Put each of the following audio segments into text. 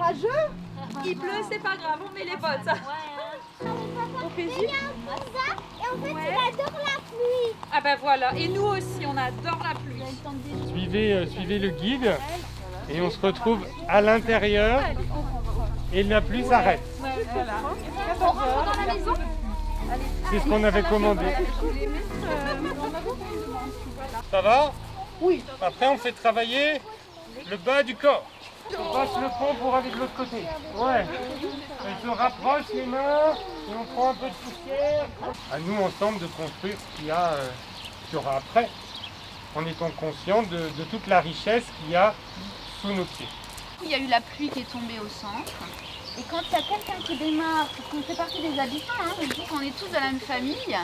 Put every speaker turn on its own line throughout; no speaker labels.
courageux.
Il pleut, c'est pas grave, on met les bottes.
On fait vite.
Et en fait, il adore la pluie.
Ah ben voilà, et nous aussi, on adore la pluie.
Suivez le guide et on se retrouve à l'intérieur et la pluie s'arrête.
On rentre dans la maison.
C'est ce qu'on avait commandé. Ça va?
Oui.
Après on fait travailler le bas du corps. On passe le pont pour aller de l'autre côté. Ouais. On se rapproche les mains et on prend un peu de poussière. À nous ensemble de construire ce qu'il y aura après, en étant conscient de toute la richesse qu'il y a sous nos pieds.
Il y a eu la pluie qui est tombée au centre. Et quand il y a quelqu'un qui démarre, parce qu'on fait partie des habitants, je dis qu'on est tous de la même famille,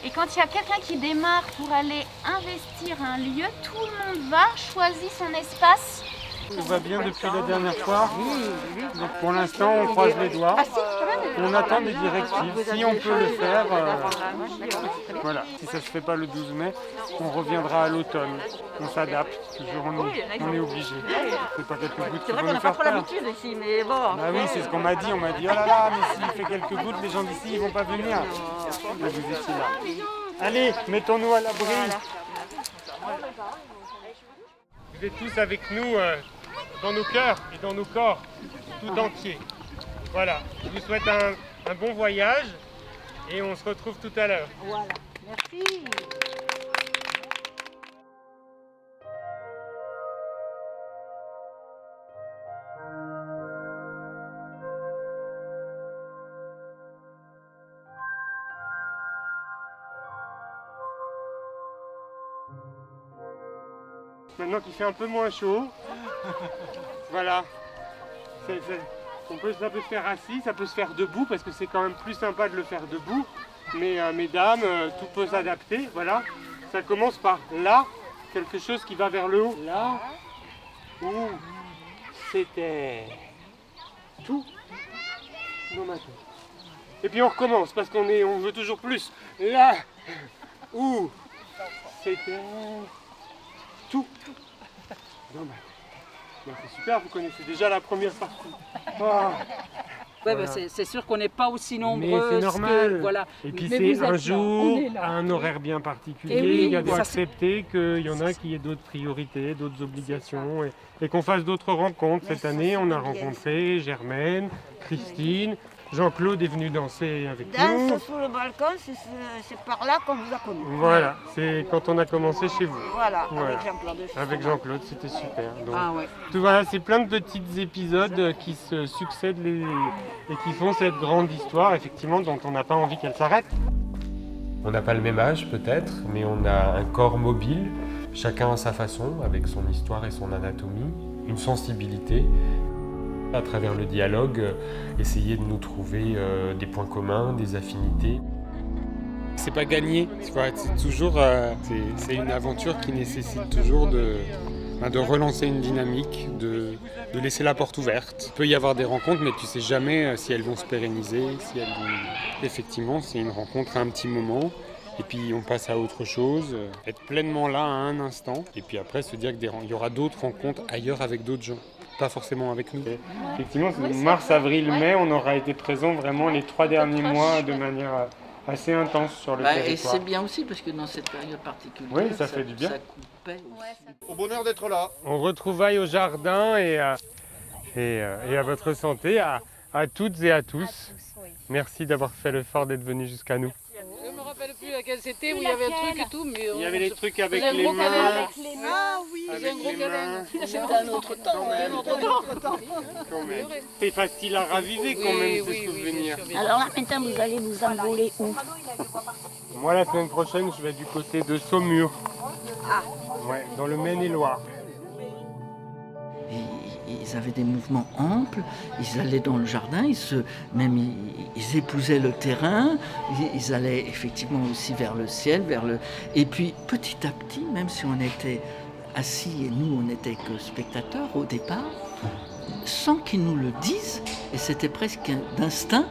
et quand il y a quelqu'un qui démarre pour aller investir un lieu, tout le monde va, choisit son espace.
Tout va bien depuis la dernière fois. Donc pour l'instant, on croise les doigts. On attend des directives. Si on peut le faire, voilà. Si ça ne se fait pas le 12 mai, on reviendra à l'automne. On s'adapte. Toujours, on est obligé. C'est pas quelques gouttes qui vont nous faire peur.
ici, mais bon.
Ah oui, c'est ce qu'on m'a dit. On m'a dit, oh là là, mais s'il fait quelques gouttes, les gens d'ici, ils vont pas venir. Mais vous étiez là. Allez, mettons-nous à l'abri. Vous êtes tous avec nous dans nos cœurs et dans nos corps, tout entiers. Voilà, je vous souhaite un bon voyage et on se retrouve tout à l'heure.
Voilà, merci.
Maintenant qu'il fait un peu moins chaud, voilà, ça peut se faire assis, ça peut se faire debout parce que c'est quand même plus sympa de le faire debout. Mais mesdames, tout peut s'adapter, voilà. Ça commence par là, quelque chose qui va vers le haut. Là où c'était tout dans ma tête. Et puis on recommence parce qu'on veut toujours plus. Là où c'était tout dans ma tête. Ben, c'est super, vous connaissez déjà la première partie. Oh.
Ouais,
Voilà.
c'est sûr qu'on n'est pas aussi
Mais
nombreux.
c'est normal.
Voilà.
Et puis
Mais
c'est
vous
un
êtes là,
jour,
on est là.
à un horaire bien particulier.
Et oui,
il faut
ça,
accepter qu'il y en a qui aient d'autres priorités, d'autres obligations et qu'on fasse d'autres rencontres. Cette année, on a rencontré Germaine, Christine, Jean-Claude est venu danser avec nous.
Danse sous le balcon, c'est par là qu'on vous a connus.
Voilà, c'est quand on a commencé chez vous.
Voilà,
Voilà.
avec Jean-Claude.
Avec Jean-Claude, c'était super. Donc,
Ah ouais.
tout, voilà, c'est plein de petits épisodes qui se succèdent et qui font cette grande histoire, effectivement, dont on n'a pas envie qu'elle s'arrête. On n'a pas le même âge peut-être, mais on a un corps mobile, chacun à sa façon, avec son histoire et son anatomie, une sensibilité. À travers le dialogue, essayer de nous trouver des points communs, des affinités. C'est pas gagné, c'est toujours c'est une aventure qui nécessite toujours de relancer une dynamique, de laisser la porte ouverte. Il peut y avoir des rencontres, mais tu sais jamais si elles vont se pérenniser, si elles vont... Effectivement, c'est une rencontre à un petit moment, et puis on passe à autre chose, être pleinement là à un instant, et puis après se dire qu'il y aura d'autres rencontres ailleurs avec d'autres gens. Pas forcément avec nous. Effectivement, mars, avril, mai, on aura été présents vraiment les 3 derniers mois de manière assez intense sur le territoire.
Et c'est bien aussi parce que dans cette période particulière,
Oui, ça fait du bien.
Ça coupait aussi.
Au bonheur d'être là.
On retrouvaille au jardin et à votre santé, à toutes et à tous. Merci d'avoir fait l'effort d'être venu jusqu'à nous.
Je ne me rappelle plus laquelle c'était, où il y avait un truc et tout, mais...
Il y avait les trucs avec
faisait un
les
gros câlin.
mains.
Avec les mains, oui.
Avec les mains.
C'était un autre temps, un autre temps.
Quand même. C'est facile à raviver quand même ces souvenirs.
Alors là, maintenant, vous allez vous envoler où?
Moi, la semaine prochaine, je vais du côté de Saumur. Ouais, dans le Maine-et-Loire.
Ils avaient des mouvements amples, ils allaient dans le jardin, ils épousaient le terrain, ils allaient effectivement aussi vers le ciel, et puis petit à petit, même si on était assis et nous on n'était que spectateurs au départ, sans qu'ils nous le disent, et c'était presque d'instinct,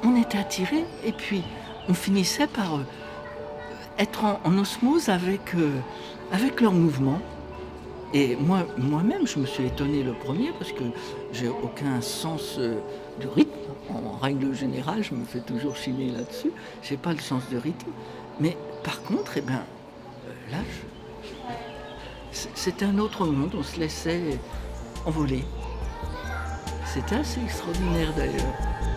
on était attirés et puis on finissait par être en osmose avec leurs mouvements. Et moi-même, je me suis étonné le premier parce que j'ai aucun sens du rythme. En règle générale, je me fais toujours chiner là-dessus. J'ai pas le sens du rythme. Mais par contre, eh ben, là, c'était un autre monde. On se laissait envoler. C'était assez extraordinaire d'ailleurs.